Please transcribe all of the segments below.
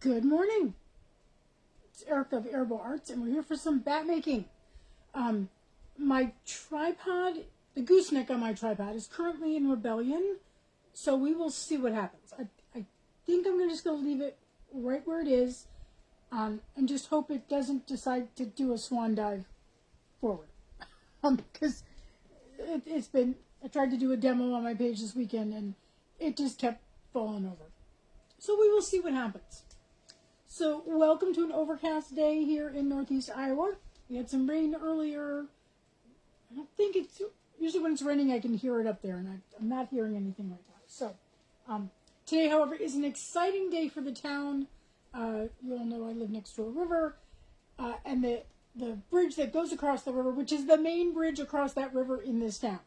Good morning. It's Erica of AriBo Arts, and we're here for some Battmaking. My tripod, the gooseneck on my tripod, is currently in rebellion, so we will see what happens. I think I'm just going to leave it right where it is, and just hope it doesn't decide to do a swan dive forward. Because it's been, I tried to do a demo on my page this weekend, and it just kept falling over. So we will see what happens. So welcome to an overcast day here in Northeast Iowa. We had some rain earlier. I don't think it's, usually when it's raining I can hear it up there, and I'm not hearing anything right now. So today, however, is an exciting day for the town. You all know I live next to a river, and the bridge that goes across the river, which is the main bridge across that river in this town.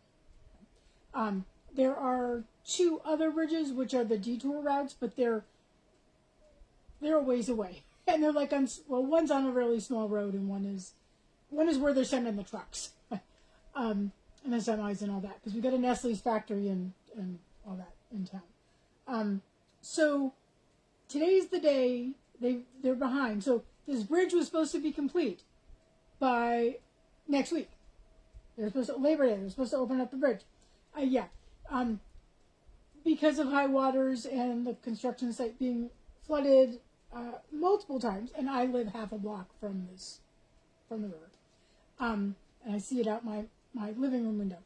There are two other bridges, which are the detour routes, but they're a ways away, and they're like one's on a really small road, and one is where they're sending the trucks, and the semis and all that, because we got a Nestle's factory and all that in town. So today's the day they're behind. So this bridge was supposed to be complete by next week. They're supposed to Labor Day. They're supposed to open up the bridge. Because of high waters and the construction site being flooded multiple times, and I live half a block from the river, and I see it out my living room window.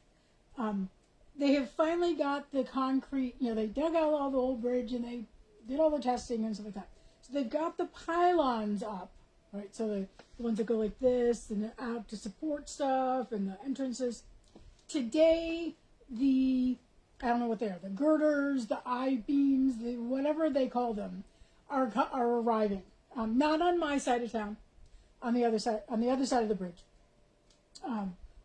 They have finally got the concrete. They dug out all the old bridge and they did all the testing and stuff like that. So they've got the pylons up, right? So the ones that go like this and they're out to support stuff, and the entrances. Today, I don't know what they are, the girders, the I-beams, whatever they call them, are arriving. Not on my side of town, on the other side of the bridge,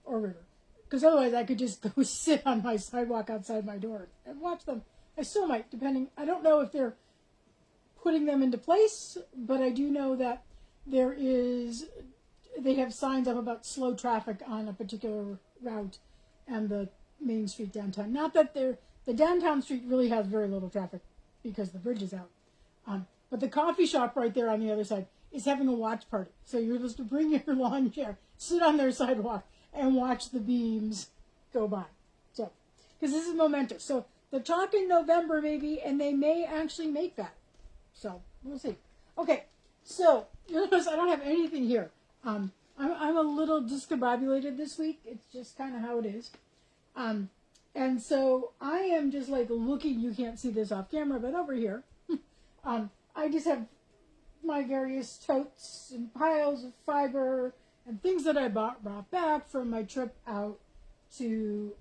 or river. Because otherwise I could just go sit on my sidewalk outside my door and watch them. I still might, depending. I don't know if they're putting them into place, but I do know that they have signs up about slow traffic on a particular route and the main street downtown. Not that the downtown street really has very little traffic because the bridge is out. But the coffee shop right there on the other side is having a watch party. So you're supposed to bring your lawn chair, sit on their sidewalk, and watch the beams go by. So, because this is momentous. So they're talking November maybe, and they may actually make that. So we'll see. Okay, so you'll notice I don't have anything here. I'm a little discombobulated this week. It's just kind of how it is. And so I am just like looking. You can't see this off camera, but over here. I just have my various totes and piles of fiber and things that I brought back from my trip out to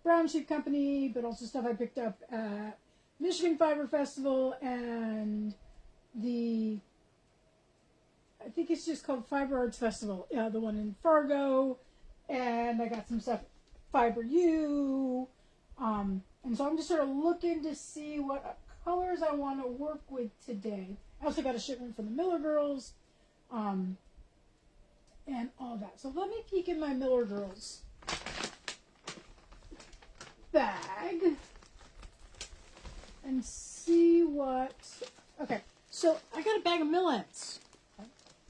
Brown Sheep Company, but also stuff I picked up at Michigan Fiber Festival and I think it's just called Fiber Arts Festival, the one in Fargo, and I got some stuff at Fiber U, and so I'm just sort of looking to see what colors I want to work with today. I also got a shipment from the Miller Girls, and all that. So let me peek in my Miller Girls bag and see what. Okay, so I got a bag of millets.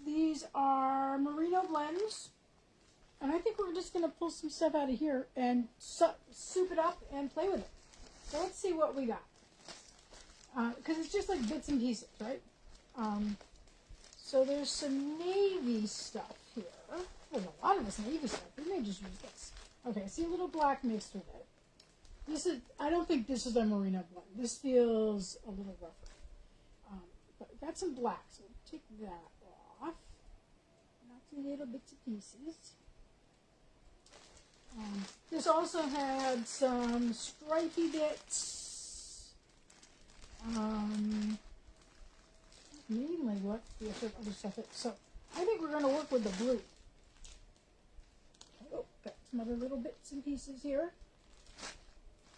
These are merino blends, and I think we're just going to pull some stuff out of here and soup it up and play with it. So let's see what we got. Because it's just like bits and pieces, right? So there's some navy stuff here. There's a lot of this navy stuff. We may just use this. Okay, I see a little black mixed with it. I don't think this is a merino blend. This feels a little rougher. But I got some black, so we'll take that off. Lots of little bits and pieces. This also had some stripy bits. Mainly what the other stuff is. So I think we're going to work with the blue. Oh, got some other little bits and pieces here.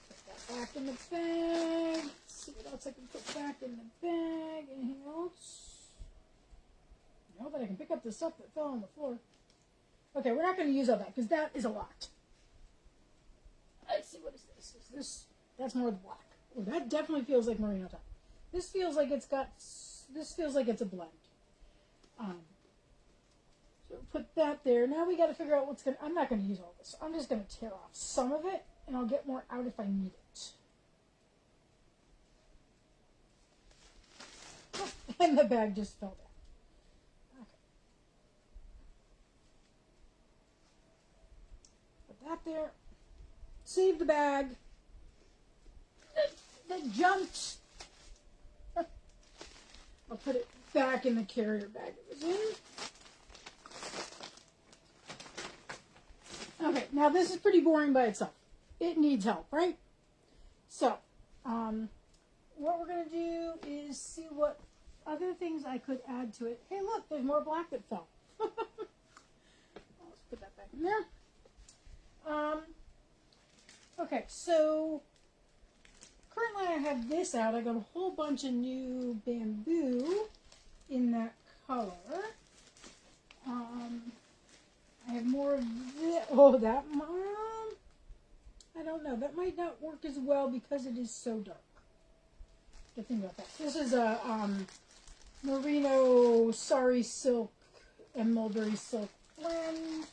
Put that back in the bag. Let's see what else I can put back in the bag. Anything else? No, but I can pick up the stuff that fell on the floor. Okay, we're not going to use all that because that is a lot. Let's see, what is this? That's more the black. Oh, that definitely feels like merino top. This feels like it's got this feels like it's a blend. So put that there. Now we got to figure out what's going to... I'm not going to use all this. I'm just going to tear off some of it, and I'll get more out if I need it. Oh, and the bag just fell down. Okay. Put that there. Save the bag. That jumped. I'll put it back in the carrier bag it was in. Okay, now this is pretty boring by itself. It needs help, right? So, what we're going to do is see what other things I could add to it. Hey, look, there's more black that fell. Let's put that back in there. Okay, so currently I have this out. I got a whole bunch of new bamboo in that color. I have more of this. Oh, that, I don't know. That might not work as well because it is so dark. Good thing about that. This is a merino sari silk and mulberry silk blend.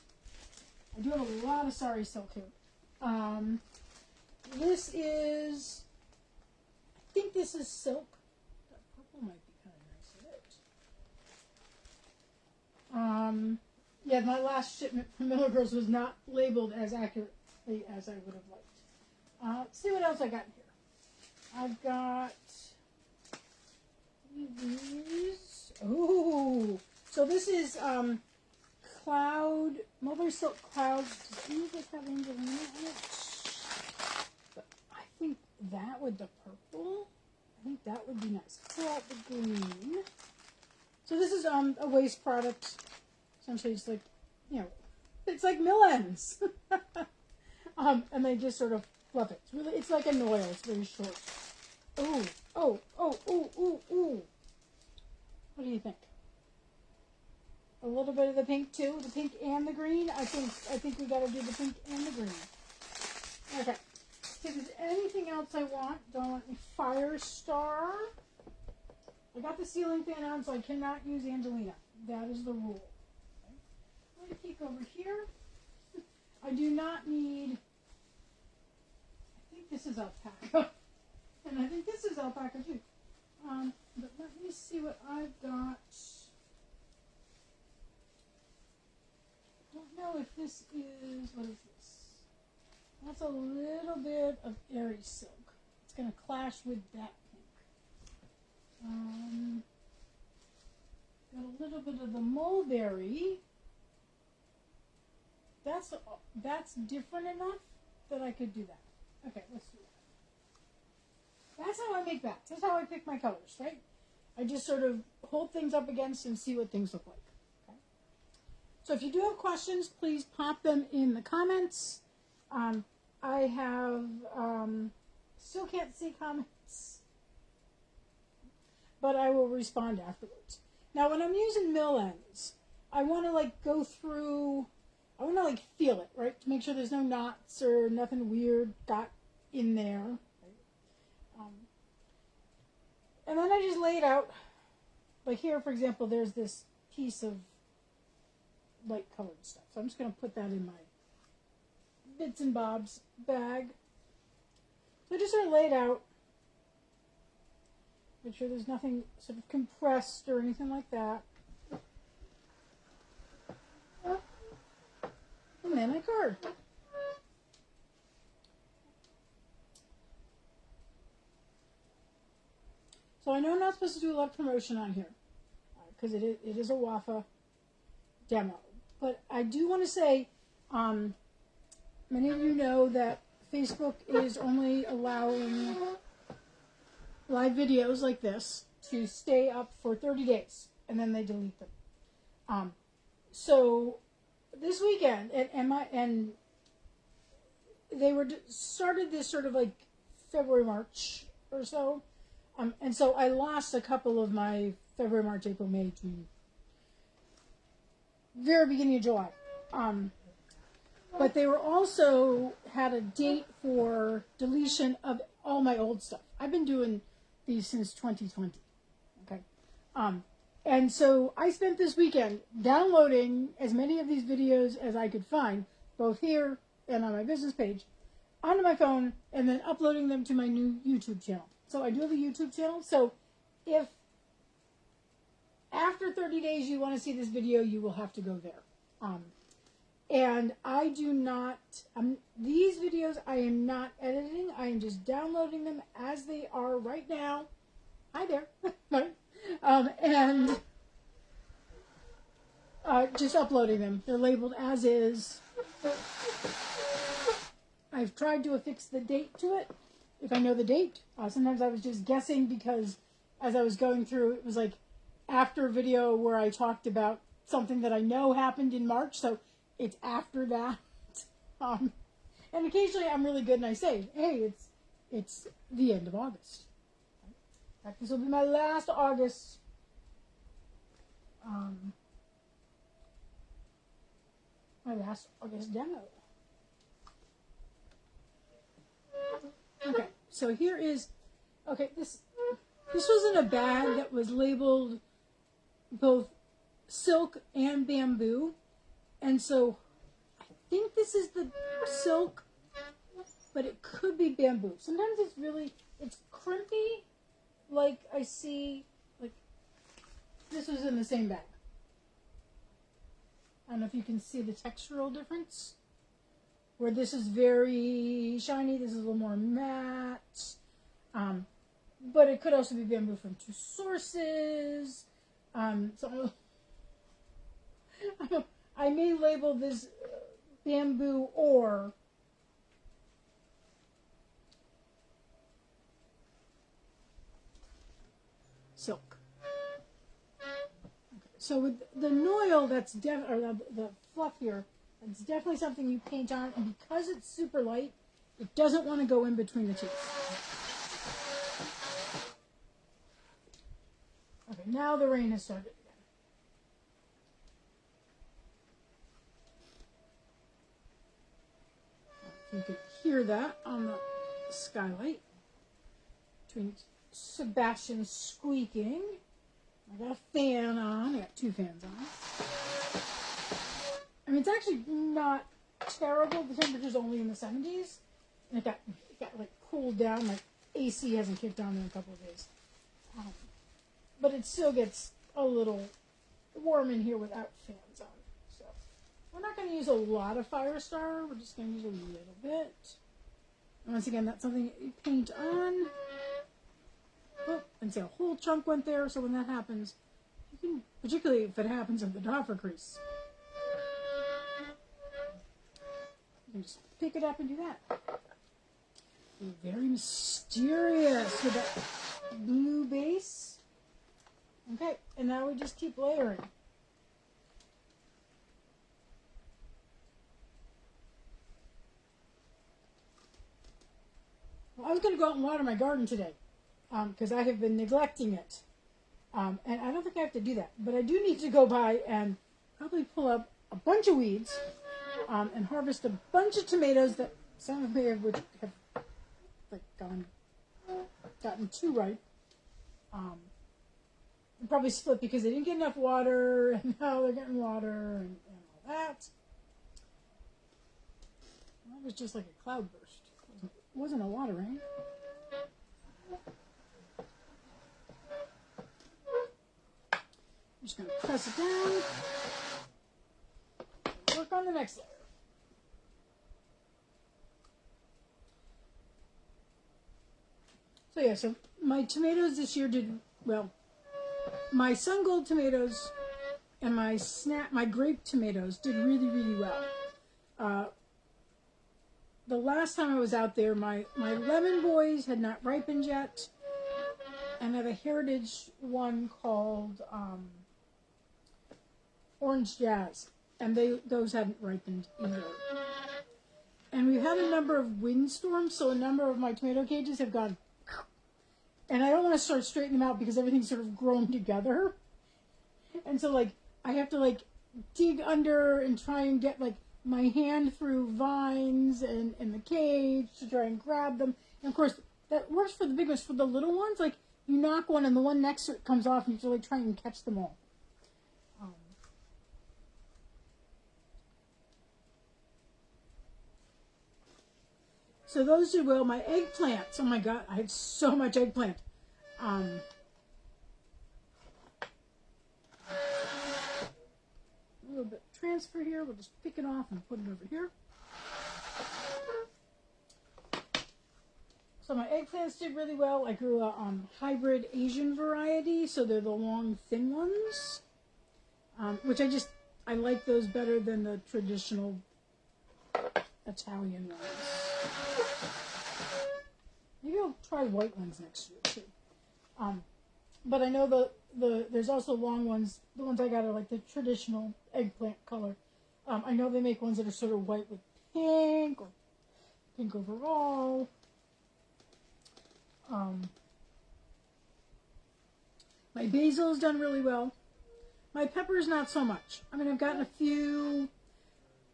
I do have a lot of sari silk here. This is, I think this is silk. That purple might be kind of nice in it. Yeah, my last shipment from Miller Girls was not labeled as accurately as I would have liked. Let's see what else I got here. I've got these. Oh, so this is cloud, mulberry silk clouds. Do you guys have Angelina on it? But I think that with the purple, I think that would be nice. Pull out the green. So this is a waste product. Essentially, it's like, you know, it's like mill ends. And they just sort of fluff it. It's really, it's like a noil. It's very short. Ooh, oh, oh, ooh, ooh, ooh. What do you think? A little bit of the pink too, the pink and the green. I think we got to do the pink and the green. Okay. If there's anything else I want, don't let me fire star. I got the ceiling fan on, so I cannot use Angelina. That is the rule. I'm going to peek over here. I do not need, I think this is alpaca. And I think this is alpaca too. But let me see what I've got. I don't know if this is, what is this? That's a little bit of airy silk. It's going to clash with that pink. Got a little bit of the mulberry. That's different enough that I could do that. Okay, let's do that. That's how I make bats. That's how I pick my colors, right? I just sort of hold things up against and see what things look like. Okay? So if you do have questions, please pop them in the comments. I have, still can't see comments, but I will respond afterwards. Now, when I'm using mill ends, I want to like go through, I want to like feel it, right? To make sure there's no knots or nothing weird got in there. Right? And then I just lay it out. Like here, for example, there's this piece of light colored stuff. So I'm just going to put that in my bits and bobs bag. So just sort of lay it out. Make sure there's nothing sort of compressed or anything like that. And then I card. So I know I'm not supposed to do a lot of promotion on here because it is a WAFA demo. But I do want to say, many of you know that Facebook is only allowing live videos like this to stay up for 30 days, and then they delete them. So this weekend, and they started this sort of like February, March or so, and so I lost a couple of my February, March, April, May, June, very beginning of July. But they were also had a date for deletion of all my old stuff. I've been doing these since 2020. Okay. And so I spent this weekend downloading as many of these videos as I could find, both here and on my business page, onto my phone, and then uploading them to my new YouTube channel. So I do have a YouTube channel. So if after 30 days you want to see this video, you will have to go there. And I do not, these videos I am not editing. I am just downloading them as they are right now. Hi there. And just uploading them. They're labeled as is. I've tried to affix the date to it, if I know the date. Sometimes I was just guessing because as I was going through, it was like after a video where I talked about something that I know happened in March, so it's after that. And occasionally I'm really good and I say, hey, it's the end of August. In fact, this will be my last August. My last August demo. Okay, so here is, okay, this was in a bag that was labeled both silk and bamboo. And so I think this is the silk, but it could be bamboo. Sometimes it's crimpy, like I see, like this was in the same bag. I don't know if you can see the textural difference. Where this is very shiny, this is a little more matte. But it could also be bamboo from two sources. So I may label this bamboo or silk. Okay. So with the noil, that's the fluff here, it's definitely something you paint on, and because it's super light, it doesn't want to go in between the two. Okay, now the rain has started again. You can hear that on the skylight between Sebastian squeaking. I got a fan on. I got two fans on. I mean, it's actually not terrible. The temperature's only in the 70s. And it got like cooled down. Like AC hasn't kicked on in a couple of days. But it still gets a little warm in here without fans on. So we're not going to use a lot of Firestar. We're just going to use a little bit. And once again, that's something you paint on. Oh, and see, a whole chunk went there. So when that happens, you can, particularly if it happens in the doffer crease, you can just pick it up and do that. Very mysterious with that blue base. Okay, and now we just keep layering. Well, I was going to go out and water my garden today because I have been neglecting it. And I don't think I have to do that. But I do need to go by and probably pull up a bunch of weeds and harvest a bunch of tomatoes that some of me have like gotten too ripe. Probably split because they didn't get enough water, and now they're getting water, and all that. Well, it was just like a cloudburst. It wasn't a lot of rain. I'm just going to press it down. Work on the next layer. So yeah, so my tomatoes this year did well. My sun gold tomatoes and my grape tomatoes did really, really well. The last time I was out there, my lemon boys had not ripened yet, and I have a heritage one called Orange Jazz, and those hadn't ripened either. And we've had a number of windstorms, so a number of my tomato cages have gone. And I don't want to start straightening them out because everything's sort of grown together. And so, like, I have to, like, dig under and try and get, like, my hand through vines and the cage to try and grab them. And, of course, that works for the big ones. For the little ones, like, you knock one and the one next to it comes off, and you have to like try and catch them all. So those did well. My eggplants, oh my god, I had so much eggplant. A little bit of transfer here. We'll just pick it off and put it over here. So my eggplants did really well. I grew a hybrid Asian variety, so they're the long, thin ones, which I like those better than the traditional Italian ones. Maybe I'll try white ones next year too. But I know there's also long ones. The ones I got are like the traditional eggplant color. I know they make ones that are sort of white with pink or pink overall. My basil's done really well. My peppers, not so much. I mean, I've gotten a few.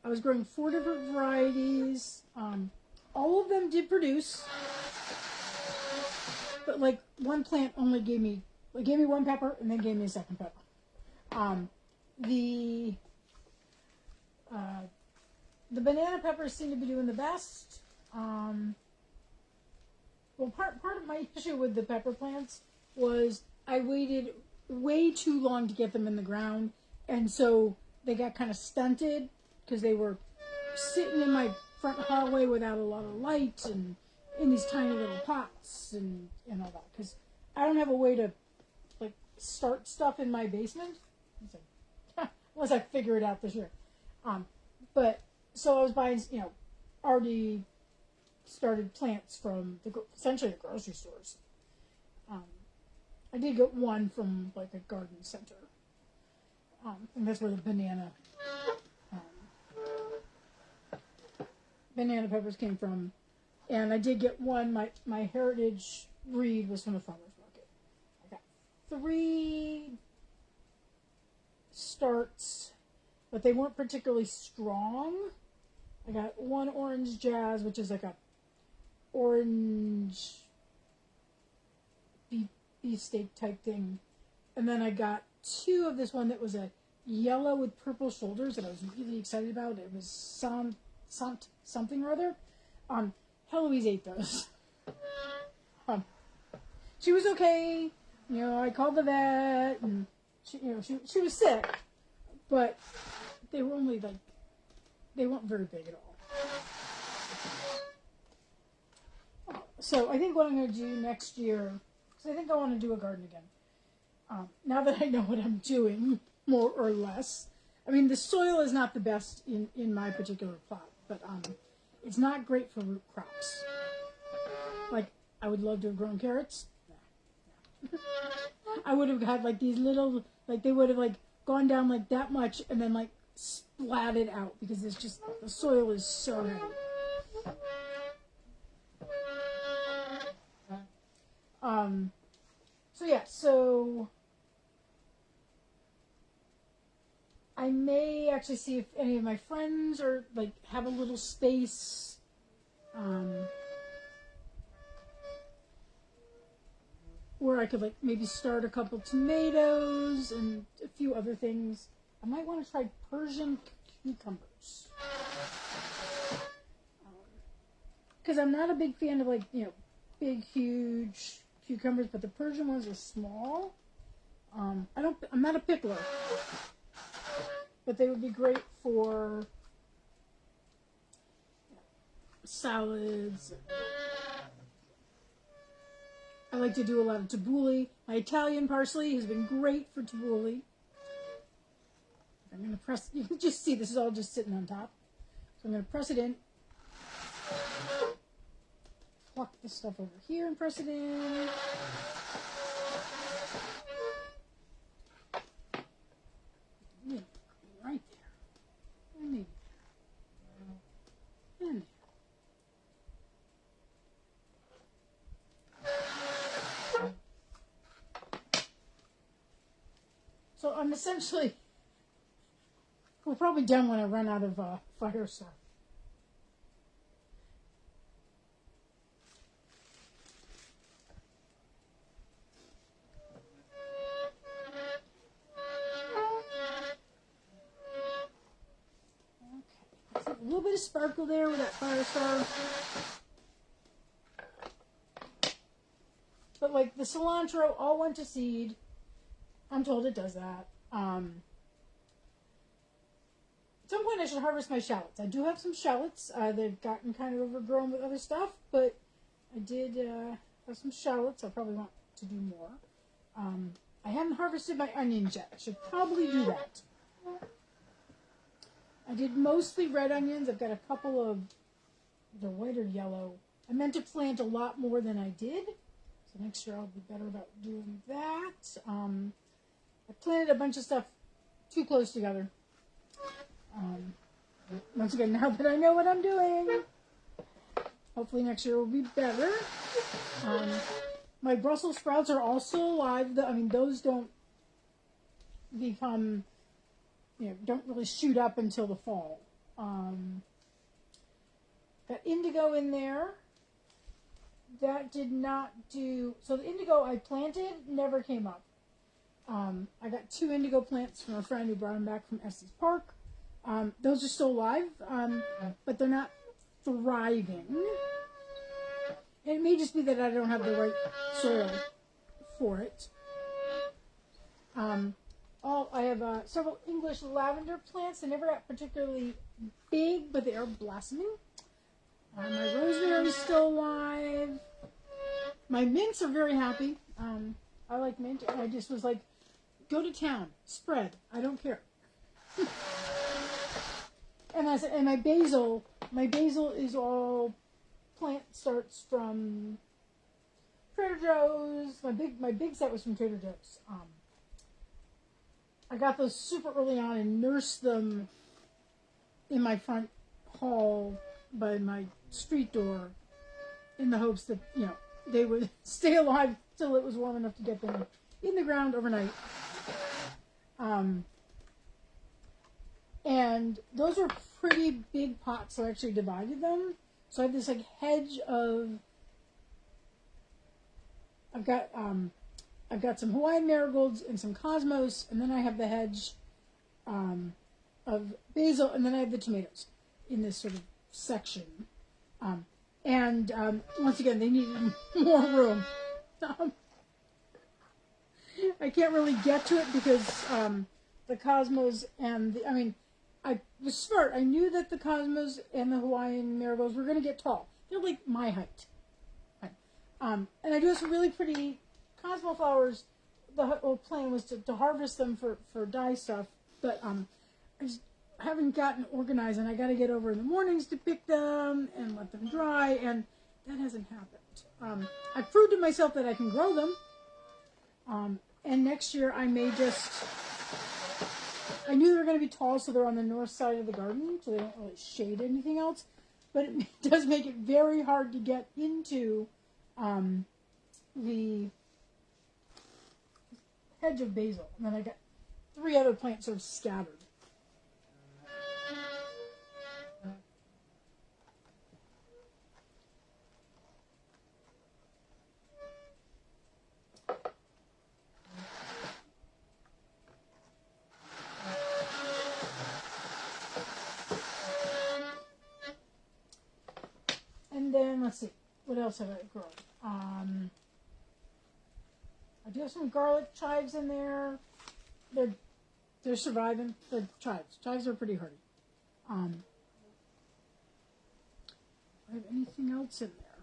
I was growing 4 different varieties. All of them did produce. But like one plant only gave me one pepper and then gave me a second pepper. The banana peppers seem to be doing the best. Well, part of my issue with the pepper plants was I waited way too long to get them in the ground, and so they got kind of stunted because they were sitting in my front hallway without a lot of light and in these tiny little pots and all that. Because I don't have a way to like start stuff in my basement, unless I figure it out this year. But so I was buying, already started plants from essentially the grocery stores. I did get one from like a garden center, and that's where the banana peppers came from. And I did get one. My heritage breed was from the farmer's market. I got 3 starts, but they weren't particularly strong. I got 1 orange jazz, which is like a orange beefsteak type thing. And then I got 2 of this one that was a yellow with purple shoulders that I was really excited about. It was something or other. Heloise ate those. She was okay. I called the vet, and she was sick, but they were only they weren't very big at all. So I think what I'm going to do next year, because I think I want to do a garden again. Now that I know what I'm doing, more or less. I mean, the soil is not the best in my particular plot, but it's not great for root crops. Like, I would love to have grown carrots. Nah. I would have had like these little, like they would have like gone down like that much and then like splatted out because it's just, the soil is so heavy. So I may actually see if any of my friends are like have a little space. Where I could like maybe start a couple tomatoes and a few other things. I might want to try Persian cucumbers. Because I'm not a big fan of like, big, huge cucumbers, but the Persian ones are small. I'm not a pickler. But they would be great for salads. I like to do a lot of tabbouleh. My Italian parsley has been great for tabbouleh. I'm going to press, you can just see this is all just sitting on top. So I'm going to press it in. Pluck this stuff over here and press it in. Right there. And maybe there. And there. So I'm essentially, we're probably done when I run out of fire stuff. little bit of sparkle there with that fire star. But like the cilantro all went to seed. I'm told it does that. At some point I should harvest my shallots. I do have some shallots. They've gotten kind of overgrown with other stuff, but I did have some shallots. I probably want to do more. I haven't harvested my onions yet. I should probably do that. I did mostly red onions. I've got a couple of the white or yellow. I meant to plant a lot more than I did. So next year I'll be better about doing that. I planted a bunch of stuff too close together. Once again, now that I know what I'm doing, hopefully next year will be better. My Brussels sprouts are also alive. I mean, those don't become, don't really shoot up until the fall. Got indigo in there. That did not do... So the indigo I planted never came up. I got 2 indigo plants from a friend who brought them back from Estes Park. Those are still alive, but they're not thriving. And it may just be that I don't have the right soil for it. I have several English lavender plants. They never got particularly big, but they are blossoming. My rosemary is still alive. My mints are very happy. I like mint. I just was like, go to town, spread. I don't care. And my basil is all plant starts from Trader Joe's. My big set was from Trader Joe's. I got those super early on and nursed them in my front hall by my street door in the hopes that, they would stay alive till it was warm enough to get them in the ground overnight. And those were pretty big pots, so I actually divided them. So I have this like hedge of, I've got some Hawaiian marigolds and some cosmos, and then I have the hedge of basil, and then I have the tomatoes in this sort of section. Once again, they needed more room. I can't really get to it because the cosmos and I was smart. I knew that the cosmos and the Hawaiian marigolds were going to get tall. They're like my height. And I do have some really pretty cosmo flowers. The whole plan was to harvest them for dye stuff, but I just haven't gotten organized, and I got to get over in the mornings to pick them and let them dry, and that hasn't happened. I proved to myself that I can grow them, and next year I may just... I knew they were going to be tall, so they're on the north side of the garden, so they don't really shade anything else, but it does make it very hard to get into the hedge of basil, and then I got 3 other plants sort of scattered. And then, let's see, what else have I grown? I do have some garlic chives in there. They're surviving. They're chives. Chives are pretty hardy. Do I have anything else in there?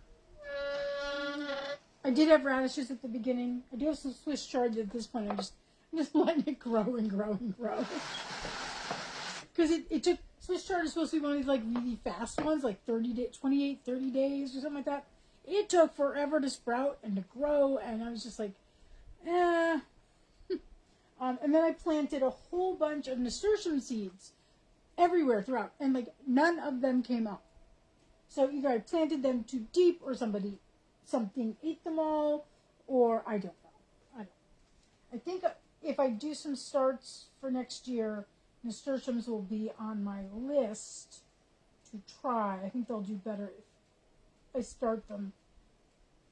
I did have radishes at the beginning. I do have some Swiss chard at this point. I'm just letting it grow and grow and grow. Because it took... Swiss chard is supposed to be one of these like really fast ones, like 30 days or something like that. It took forever to sprout and to grow, and I was just like, eh. And then I planted a whole bunch of nasturtium seeds everywhere throughout, and like none of them came up. So either I planted them too deep, or something ate them all, or I don't know. I think if I do some starts for next year, nasturtiums will be on my list to try. I think they'll do better if I start them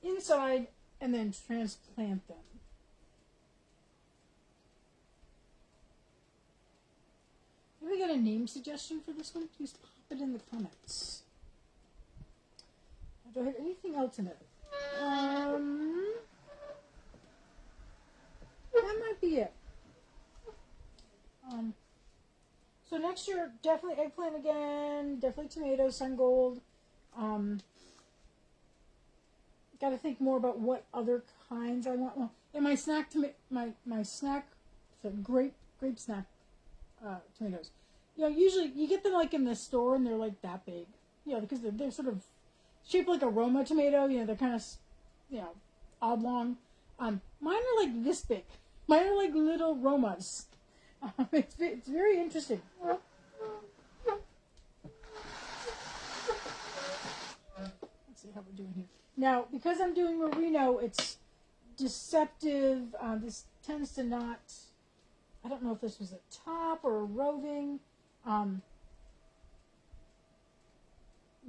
inside and then transplant them. Maybe get a name suggestion for this one, please pop it in the comments. Do I have anything else in it? That might be it. So next year, definitely eggplant again, definitely tomatoes, sun gold. Got to think more about what other kinds I want. Well, in my snack, my snack, so grape snack tomatoes. You know, usually you get them like in the store and they're like that big. You know, because they're sort of shaped like a Roma tomato. You know, they're kind of, you know, oblong. Mine are like this big. Mine are like little Romas. It's very interesting. Let's see how we're doing here. Now, because I'm doing merino, it's deceptive. This tends to not, I don't know if this was a top or a roving.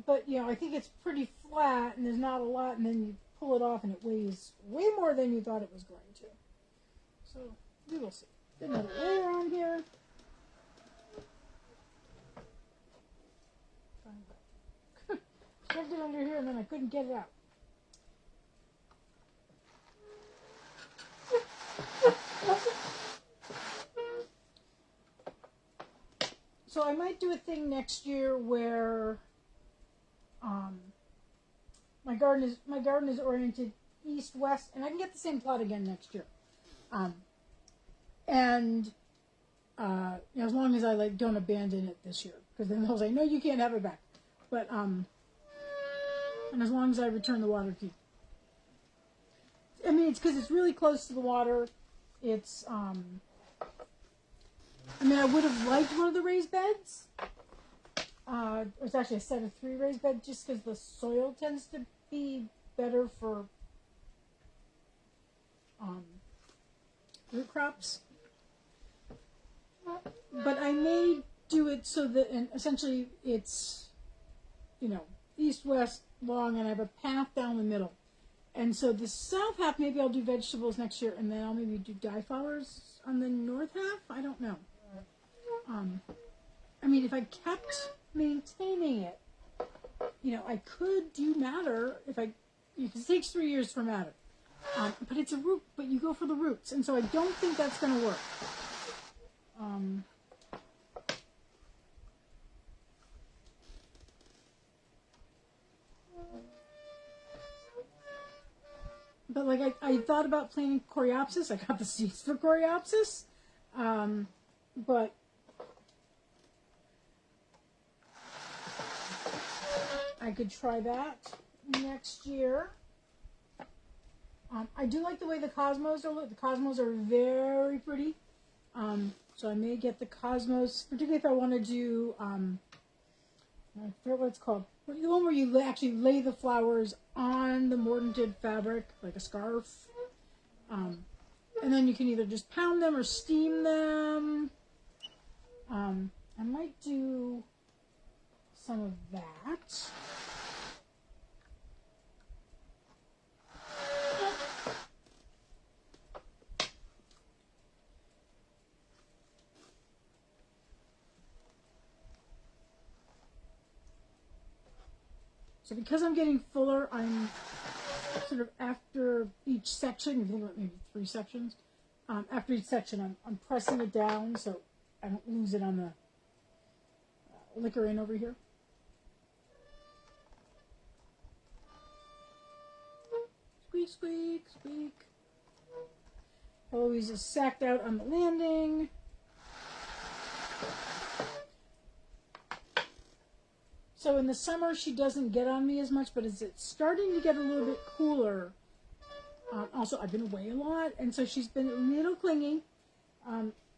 But, you know, I think it's pretty flat and there's not a lot, and then you pull it off and it weighs way more than you thought it was going to. So, we will see. Get another layer on here. Shoved it under here and then I couldn't get it out. So I might do a thing next year where my garden is oriented east-west, and I can get the same plot again next year. And you know, as long as I like don't abandon it this year, because then they'll say no, you can't have it back. But and as long as I return the water key. I mean, it's because it's really close to the water. It's I mean, I would have liked one of the raised beds. It's actually a set of 3 raised beds, just because the soil tends to be better for root crops. But I may do it so that, and essentially it's, you know, east-west long, and I have a path down the middle. And so the south half, maybe I'll do vegetables next year, and then I'll maybe do dye flowers on the north half. I don't know. I mean, if I kept maintaining it, you know, I could do madder if I, because it takes 3 years for madder. But it's a root, but you go for the roots, and so I don't think that's going to work. But like I thought about planting coreopsis. I got the seeds for coreopsis, but I could try that next year. I do like the way the cosmos are. The cosmos are very pretty. So I may get the cosmos, particularly if I want to do, I forget what it's called. The one where you actually lay the flowers on the mordanted fabric, like a scarf. And then you can either just pound them or steam them. I might do some of that. So because I'm getting fuller, I'm sort of after each section, you think about maybe 3 sections, after each section I'm pressing it down so I don't lose it on the liquor in over here. Squeak, squeak, squeak. Eloise is sacked out on the landing. So in the summer, she doesn't get on me as much, but as it's starting to get a little bit cooler, also I've been away a lot, and so she's been a little clingy.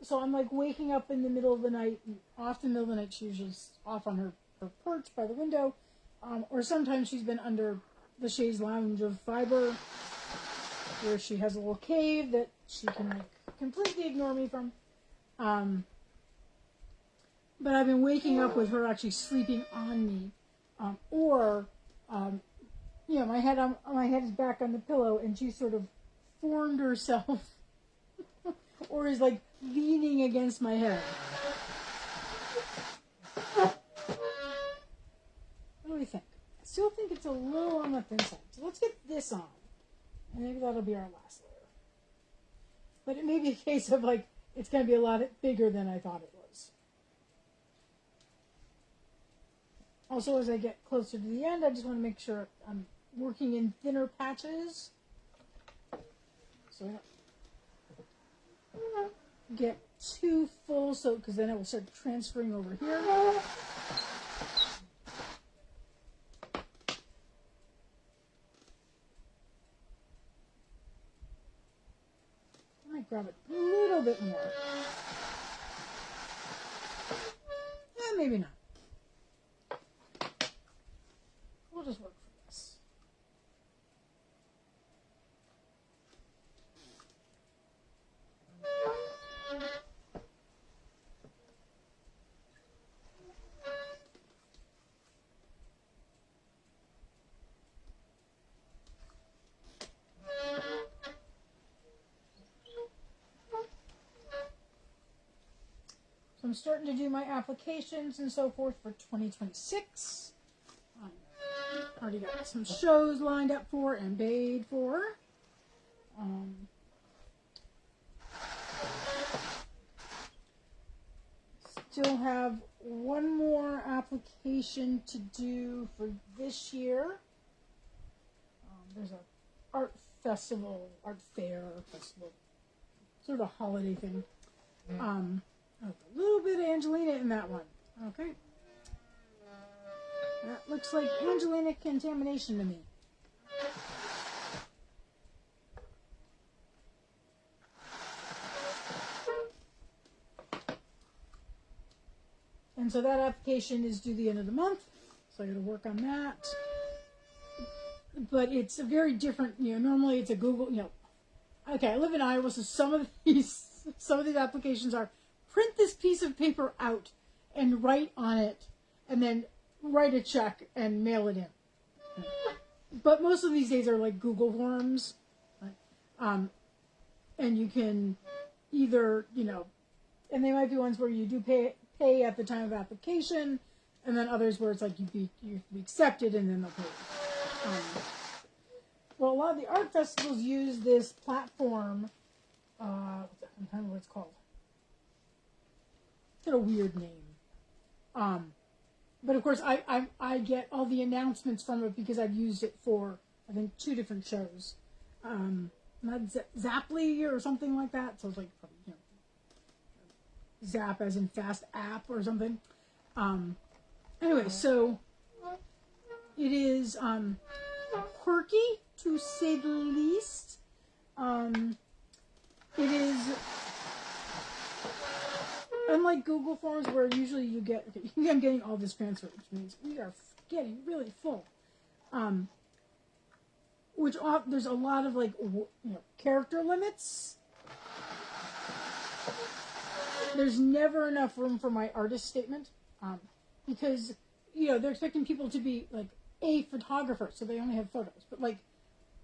So I'm like waking up in the middle of the night, and off in the middle of the night, she's usually off on her perch by the window, or sometimes she's been under the chaise lounge of fiber, where she has a little cave that she can like completely ignore me from. But I've been waking up with her actually sleeping on me, or you know, my head is back on the pillow, and she sort of formed herself, or is like leaning against my head. it's a little on the thin side. So let's get this on. And maybe that'll be our last layer. But it may be a case of like, it's going to be a lot bigger than I thought it was. Also, as I get closer to the end, I just want to make sure I'm working in thinner patches. So I don't get too full, so because then it will start transferring over here. I might grab it a little bit more. Maybe not. We'll just work for this. So I'm starting to do my applications and so forth for 2026. Already got some shows lined up for and paid for. Still have one more application to do for this year. There's a art festival, art fair festival, sort of holiday thing. A little bit of Angelina in that one. Okay. That looks like Angelina contamination to me. And so that application is due the end of the month. So I got to work on that. But it's a very different, normally it's a Google, okay, I live in Iowa, so some of these applications are print this piece of paper out and write on it and then write a check and mail it in. But most of these days are like Google Forms. Right? And you can either, and they might be ones where you do pay at the time of application, and then others where it's like you be accepted and then they'll pay. Well, a lot of the art festivals use this platform. I don't know what it's called. It's got a weird name. But of course, I get all the announcements from it because I've used it for, I think, 2 different shows. Not Zaply or something like that. So it's like, Zap as in fast app or something. Anyway, so it is quirky, to say the least. It is unlike Google Forms, where usually you get. Okay, I'm getting all this transferred, which means we are getting really full. There's a lot of character limits. There's never enough room for my artist statement, because they're expecting people to be like a photographer, so they only have photos. But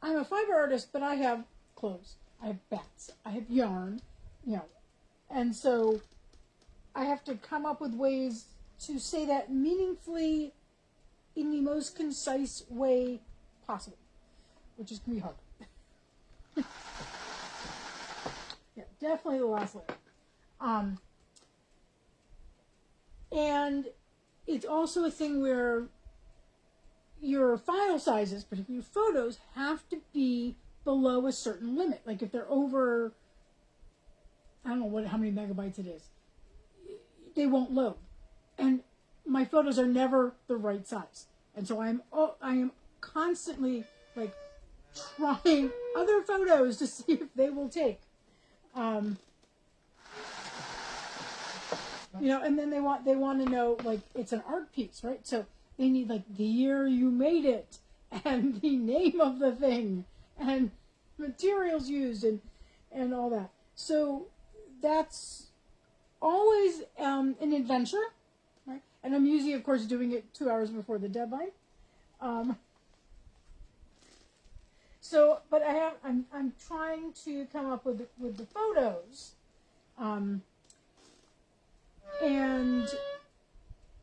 I'm a fiber artist, but I have clothes, I have bats, I have yarn, and so I have to come up with ways to say that meaningfully in the most concise way possible, which is going to be hard. Yeah, definitely the last layer. And it's also a thing where your file sizes, particularly photos, have to be below a certain limit. Like if they're over, I don't know how many megabytes it is, they won't load. And my photos are never the right size. And so I am constantly trying other photos to see if they will take. And then they want to know it's an art piece, right? So they need the year you made it and the name of the thing and materials used and all that. So that's always an adventure, right? And I'm usually, of course, doing it 2 hours before the deadline. But I'm trying to come up with the photos. And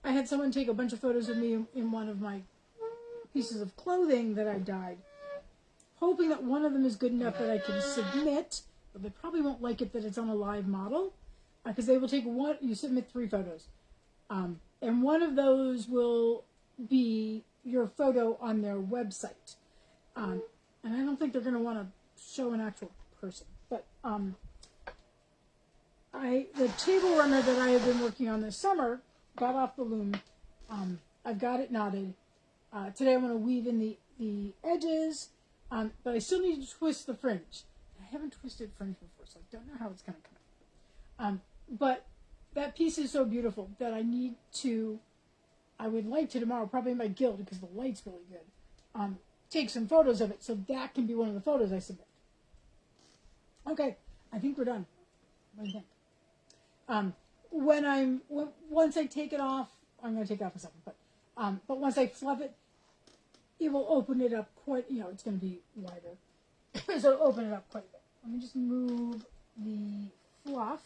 I had someone take a bunch of photos of me in one of my pieces of clothing that I dyed, hoping that one of them is good enough that I can submit, but they probably won't like it that it's on a live model, because they will take one, you submit 3 photos, and one of those will be your photo on their website. And I don't think they're going to want to show an actual person, but the table runner that I have been working on this summer got off the loom. I've got it knotted. Today I'm going to weave in the edges, but I still need to twist the fringe. I haven't twisted fringe before, so I don't know how it's going to come out. But that piece is so beautiful that I would like to tomorrow, probably in my guild because the light's really good, take some photos of it so that can be one of the photos I submit. Okay, I think we're done. What do you think? Once I take it off, I'm going to take it off in a second, but once I fluff it, it will open it up quite, it's going to be wider. So it'll open it up quite a bit. Let me just move the fluff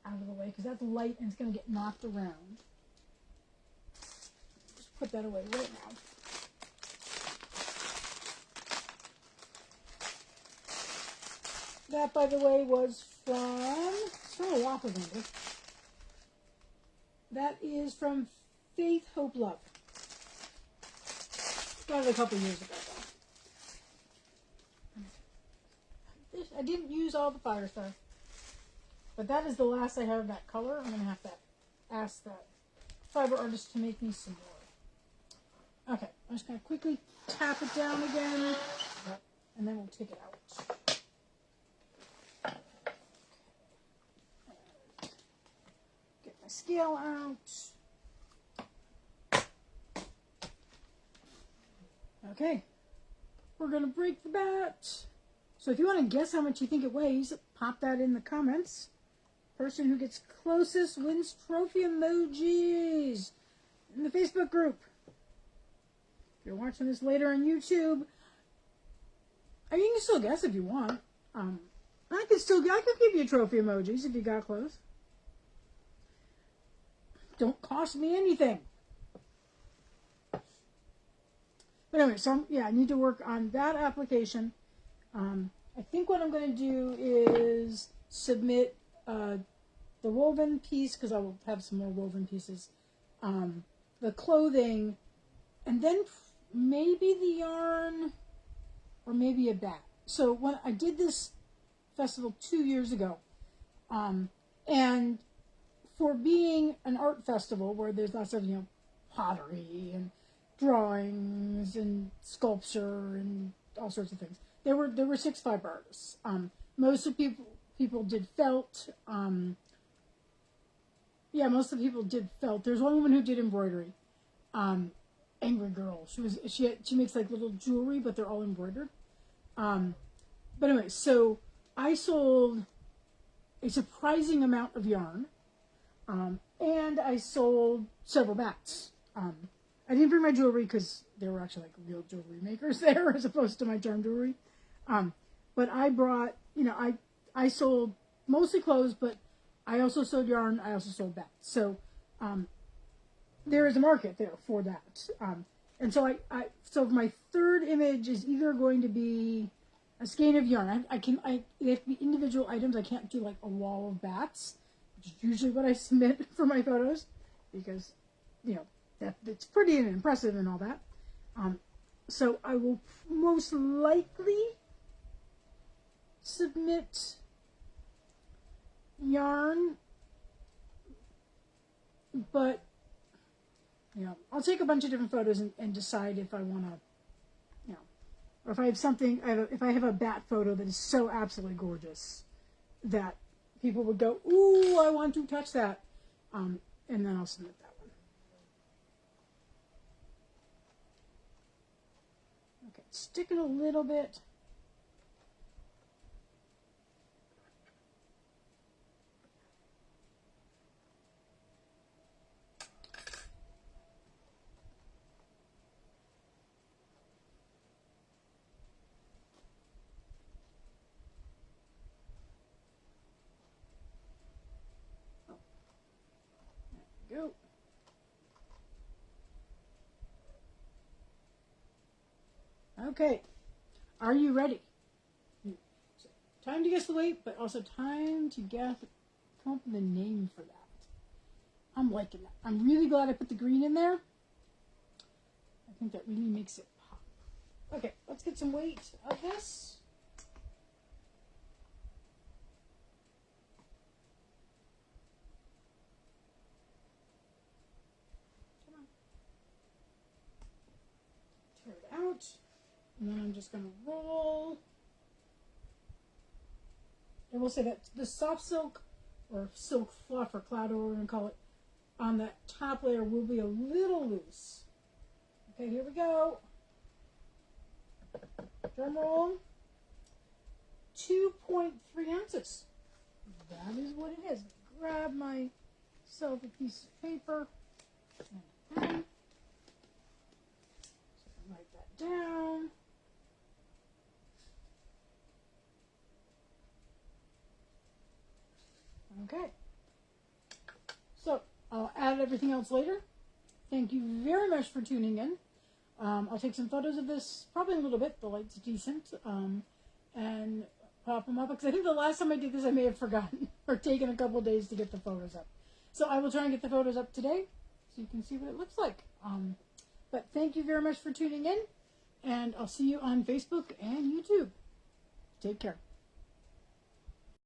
out of the way because that's light and it's going to get knocked around. Just put that away right now. That, by the way, was from a Waffle Vendor. That is from Faith, Hope, Love. Got it a couple years ago, though. I didn't use all the fire stuff, but that is the last I have of that color. I'm going to have to ask that fiber artist to make me some more. Okay, I'm just going to quickly tap it down again, and then we'll take it out. Get my scale out. Okay, we're going to break the bat. So if you want to guess how much you think it weighs, pop that in the comments. Person who gets closest wins trophy emojis in the Facebook group. If you're watching this later on YouTube, I mean, you can still guess if you want. I could give you trophy emojis if you got close. Don't cost me anything. But anyway, so yeah, I need to work on that application. I think what I'm going to do is submit the woven piece, because I will have some more woven pieces, the clothing, and then maybe the yarn, or maybe a bat. So when I did this festival 2 years ago, and for being an art festival where there's lots of, pottery and drawings and sculpture and all sorts of things, there were 6 fiber artists. Most of people did felt. Most of the people did felt. There's one woman who did embroidery. Angry Girl. She makes like little jewelry, but they're all embroidered. But anyway, so I sold a surprising amount of yarn, and I sold several bats. I didn't bring my jewelry because there were actually like real jewelry makers there as opposed to my charm jewelry. But I brought, I sold mostly clothes, but I also sold yarn. I also sold bats. So there is a market there for that. And so so my third image is either going to be a skein of yarn. They have to be individual items. I can't do like a wall of bats, which is usually what I submit for my photos, because, it's pretty and impressive and all that. So I will most likely submit yarn, but I'll take a bunch of different photos and decide if I want to, or if I have something, if I have a bat photo that is so absolutely gorgeous that people would go, ooh, I want to touch that, and then I'll submit that one. Okay, sticking a little bit. Go. Okay, are you ready? So, time to guess the weight, but also time to come up with a name for that. I'm liking that. I'm really glad I put the green in there. I think that really makes it pop. Okay, let's get some weight of this. Come on. Tear it out. And then I'm just going to roll. I will say that the soft silk or silk fluff or cloud, or what we're going to call it, on that top layer will be a little loose. Okay, here we go. Drum roll. 2.3 ounces. That is what it is. Grab myself a piece of paper and pen. Write that down. Okay. So I'll add everything else later. Thank you very much for tuning in. I'll take some photos of this probably in a little bit. The light's decent. And pop them up, because I think the last time I did this I may have forgotten or taken a couple of days to get the photos up. So I will try and get the photos up today so you can see what it looks like. But thank you very much for tuning in, and I'll see you on Facebook and YouTube. Take care.